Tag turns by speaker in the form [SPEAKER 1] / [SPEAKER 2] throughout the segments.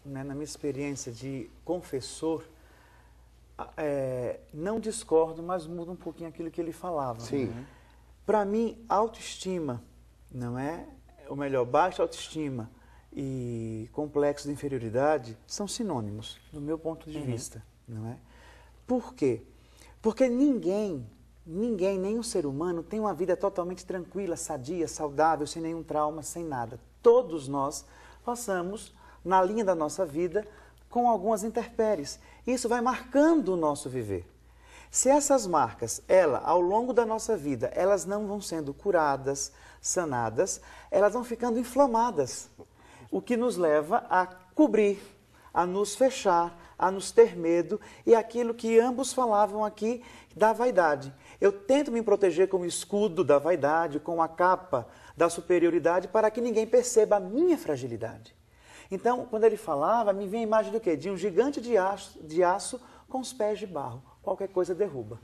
[SPEAKER 1] né, na minha experiência de confessor, não discordo, mas muda um pouquinho aquilo que ele falava.
[SPEAKER 2] Sim.
[SPEAKER 1] Para mim, autoestima, não é? Ou melhor, baixa autoestima e complexo de inferioridade são sinônimos, do meu ponto de vista, não é? Por quê? Porque ninguém, nenhum ser humano tem uma vida totalmente tranquila, sadia, saudável, sem nenhum trauma, sem nada. Todos nós passamos na linha da nossa vida com algumas intempéries. Isso vai marcando o nosso viver. Se essas marcas, ao longo da nossa vida, elas não vão sendo curadas, sanadas, elas vão ficando inflamadas. O que nos leva a cobrir, a nos fechar, a nos ter medo e aquilo que ambos falavam aqui da vaidade. Eu tento me proteger com o escudo da vaidade, com a capa da superioridade, para que ninguém perceba a minha fragilidade. Então, quando ele falava, me vem a imagem do quê? De um gigante de aço com os pés de barro. Qualquer coisa derruba.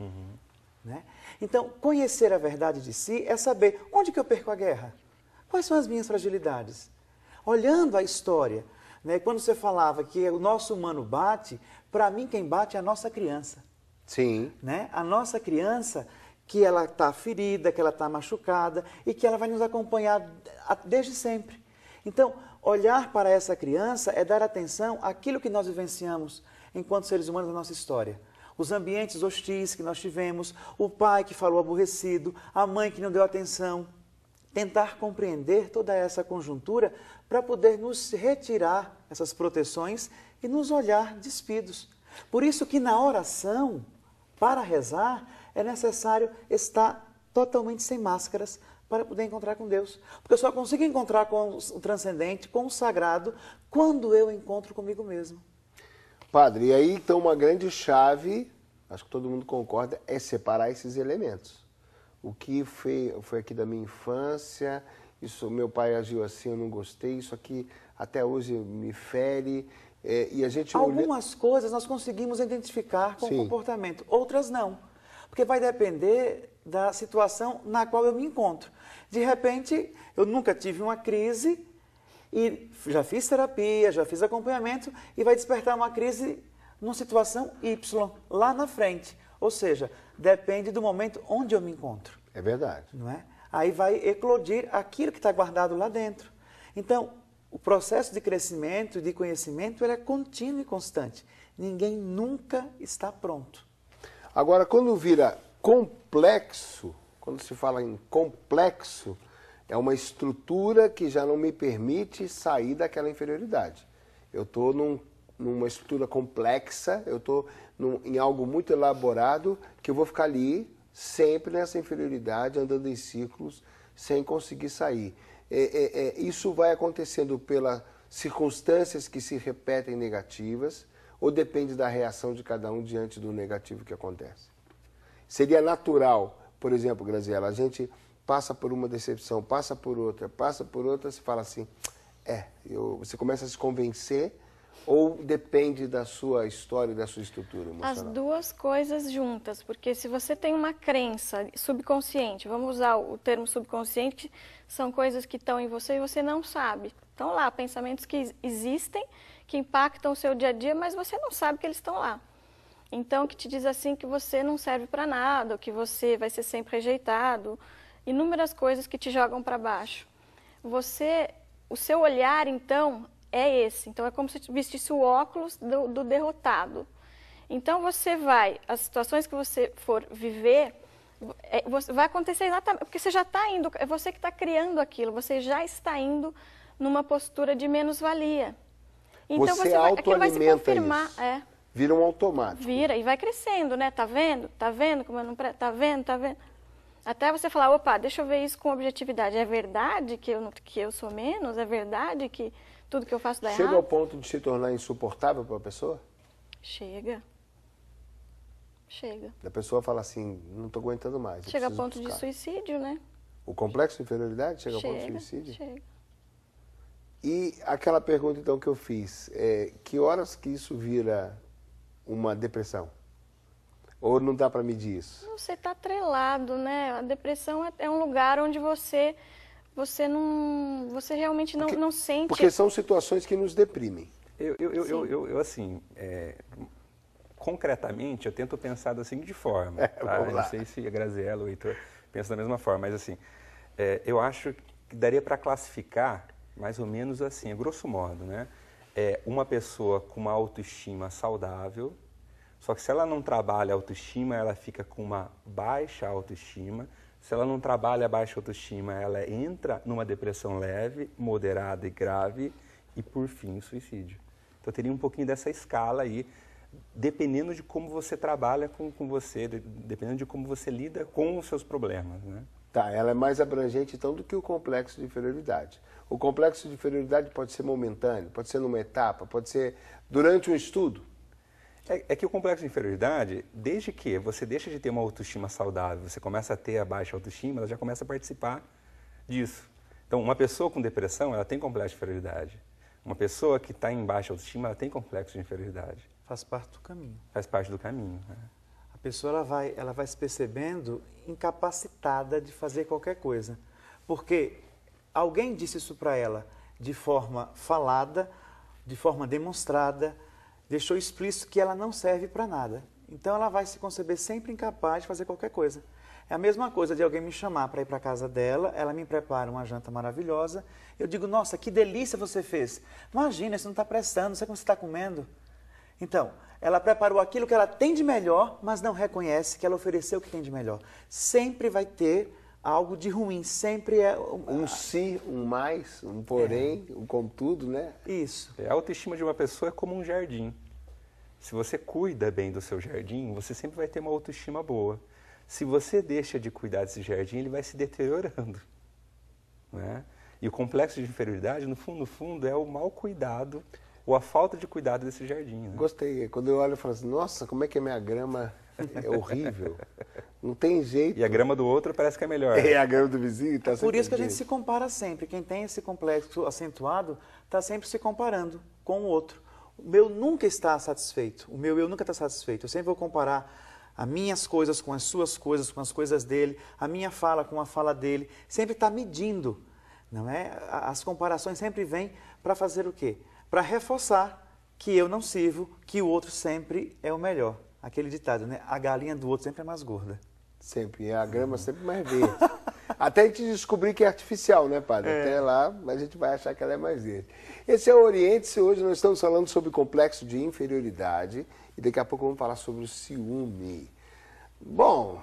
[SPEAKER 1] Né? Então, conhecer a verdade de si é saber onde que eu perco a guerra. Quais são as minhas fragilidades? Olhando a história, né? Quando você falava que o nosso humano bate, para mim quem bate é a nossa criança.
[SPEAKER 2] Sim.
[SPEAKER 1] Né? A nossa criança, que ela está ferida, que ela está machucada e que ela vai nos acompanhar desde sempre. Então, olhar para essa criança é dar atenção àquilo que nós vivenciamos enquanto seres humanos da nossa história. Os ambientes hostis que nós tivemos, o pai que falou aborrecido, a mãe que não deu atenção. Tentar compreender toda essa conjuntura para poder nos retirar essas proteções e nos olhar despidos. Por isso que na oração, para rezar, é necessário estar totalmente sem máscaras para poder encontrar com Deus. Porque eu só consigo encontrar com o transcendente, com o sagrado, quando eu encontro comigo mesmo.
[SPEAKER 2] Padre, e aí então uma grande chave, acho que todo mundo concorda, é separar esses elementos. O que foi aqui da minha infância, isso, meu pai agiu assim, eu não gostei, isso aqui até hoje me fere. E a gente
[SPEAKER 1] Algumas coisas nós conseguimos identificar com o comportamento, outras não. Porque vai depender da situação na qual eu me encontro. De repente, eu nunca tive uma crise e já fiz terapia, já fiz acompanhamento e vai despertar uma crise numa situação Y, lá na frente. Ou seja, depende do momento onde eu me encontro.
[SPEAKER 2] É verdade.
[SPEAKER 1] Não é? Aí vai eclodir aquilo que está guardado lá dentro. Então, o processo de crescimento e de conhecimento ele é contínuo e constante. Ninguém nunca está pronto.
[SPEAKER 2] Agora, quando vira complexo, quando se fala em complexo, é uma estrutura que já não me permite sair daquela inferioridade. Eu estou numa estrutura complexa, eu estou em algo muito elaborado, que eu vou ficar ali sempre nessa inferioridade, andando em círculos, sem conseguir sair. Isso vai acontecendo pelas circunstâncias que se repetem negativas, ou depende da reação de cada um diante do negativo que acontece? Seria natural, por exemplo, Graziela, a gente passa por uma decepção, passa por outra, você fala assim, você começa a se convencer, ou depende da sua história e da sua estrutura emocional?
[SPEAKER 3] As duas coisas juntas, porque se você tem uma crença subconsciente, vamos usar o termo subconsciente, são coisas que estão em você e você não sabe. Estão lá, pensamentos que existem, que impactam o seu dia a dia, mas você não sabe que eles estão lá. Então, que te diz assim que você não serve para nada, ou que você vai ser sempre rejeitado, inúmeras coisas que te jogam para baixo. O seu olhar, então, é esse. Então, é como se você vestisse o óculos do derrotado. Então, as situações que você for viver, vai acontecer exatamente, porque você já está indo, é você que está criando aquilo, você já está indo numa postura de menos-valia. Então,
[SPEAKER 2] você
[SPEAKER 3] aquilo vai se confirmar.
[SPEAKER 2] Isso. Vira um automático.
[SPEAKER 3] Vira, e vai crescendo, né? Tá vendo? Tá vendo como eu não... Tá vendo? Tá vendo? Até você falar, opa, deixa eu ver isso com objetividade. É verdade que eu sou menos? É verdade que tudo que eu faço dá errado?
[SPEAKER 2] Chega ao ponto de se tornar insuportável para a pessoa?
[SPEAKER 3] Chega.
[SPEAKER 2] A pessoa fala assim, não estou aguentando mais.
[SPEAKER 3] Chega ao ponto de suicídio, né?
[SPEAKER 2] O complexo de inferioridade chega ao ponto de suicídio?
[SPEAKER 3] Chega.
[SPEAKER 2] E aquela pergunta, então, que eu fiz, que horas que isso vira uma depressão? Ou não dá para medir isso?
[SPEAKER 3] Você está atrelado, né? A depressão é um lugar onde você realmente não sente...
[SPEAKER 2] Porque são situações que nos deprimem.
[SPEAKER 4] Eu assim, concretamente, eu tento pensar da seguinte forma, tá? Eu não sei se a Graziella ou o Heitor pensam da mesma forma, mas assim, eu acho que daria para classificar mais ou menos assim, a grosso modo, né? Uma pessoa com uma autoestima saudável, só que se ela não trabalha a autoestima, ela fica com uma baixa autoestima. Se ela não trabalha a baixa autoestima, ela entra numa depressão leve, moderada e grave e, por fim, suicídio. Então, teria um pouquinho dessa escala aí, dependendo de como você trabalha com você, dependendo de como você lida com os seus problemas, né?
[SPEAKER 2] Tá, ela é mais abrangente, então, do que o complexo de inferioridade. O complexo de inferioridade pode ser momentâneo, pode ser numa etapa, pode ser durante um estudo.
[SPEAKER 4] É que o complexo de inferioridade, desde que você deixa de ter uma autoestima saudável, você começa a ter a baixa autoestima, ela já começa a participar disso. Então, uma pessoa com depressão, ela tem complexo de inferioridade. Uma pessoa que está em baixa autoestima, ela tem complexo de inferioridade.
[SPEAKER 1] Faz parte do caminho.
[SPEAKER 4] Faz parte do caminho, né?
[SPEAKER 1] A pessoa ela vai se percebendo incapacitada de fazer qualquer coisa. Porque alguém disse isso para ela de forma falada, de forma demonstrada, deixou explícito que ela não serve para nada. Então ela vai se conceber sempre incapaz de fazer qualquer coisa. É a mesma coisa de alguém me chamar para ir para a casa dela, ela me prepara uma janta maravilhosa, eu digo, nossa, que delícia você fez. Imagina, você não está prestando, não sei como você está comendo. Então, ela preparou aquilo que ela tem de melhor, mas não reconhece que ela ofereceu o que tem de melhor. Sempre vai ter algo de ruim, sempre é...
[SPEAKER 2] Um se, um mais, um porém, um contudo, né?
[SPEAKER 1] Isso.
[SPEAKER 4] A autoestima de uma pessoa é como um jardim. Se você cuida bem do seu jardim, você sempre vai ter uma autoestima boa. Se você deixa de cuidar desse jardim, ele vai se deteriorando, né? E o complexo de inferioridade, no fundo, é o mau cuidado ou a falta de cuidado desse jardim, né?
[SPEAKER 2] Gostei. Quando eu olho, eu falo assim, nossa, como é que a minha grama é horrível. Não tem jeito.
[SPEAKER 4] E a grama do outro parece que é melhor.
[SPEAKER 2] É a grama do vizinho. Tá
[SPEAKER 1] Por isso que a gente se compara sempre. Quem tem esse complexo acentuado está sempre se comparando com o outro. O meu nunca está satisfeito. O meu eu nunca está satisfeito. Eu sempre vou comparar as minhas coisas com as suas coisas, com as coisas dele, a minha fala com a fala dele. Sempre está medindo, não é? As comparações sempre vêm para fazer o quê? Para reforçar que eu não sirvo, que o outro sempre é o melhor. Aquele ditado, né? A galinha do outro sempre é mais gorda.
[SPEAKER 2] Sempre. E a grama sempre mais verde. Até a gente descobrir que é artificial, né, padre? Até lá a gente vai achar que ela é mais verde. Esse é o Oriente-se. Hoje nós estamos falando sobre complexo de inferioridade. E daqui a pouco vamos falar sobre o ciúme. Bom,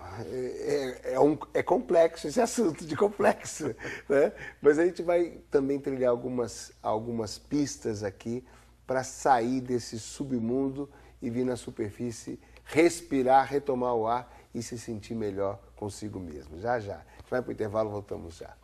[SPEAKER 2] é complexo esse assunto de complexo, né? Mas a gente vai também trilhar algumas pistas aqui para sair desse submundo e vir na superfície, respirar, retomar o ar e se sentir melhor consigo mesmo. Já, já. A gente vai para o intervalo, voltamos já.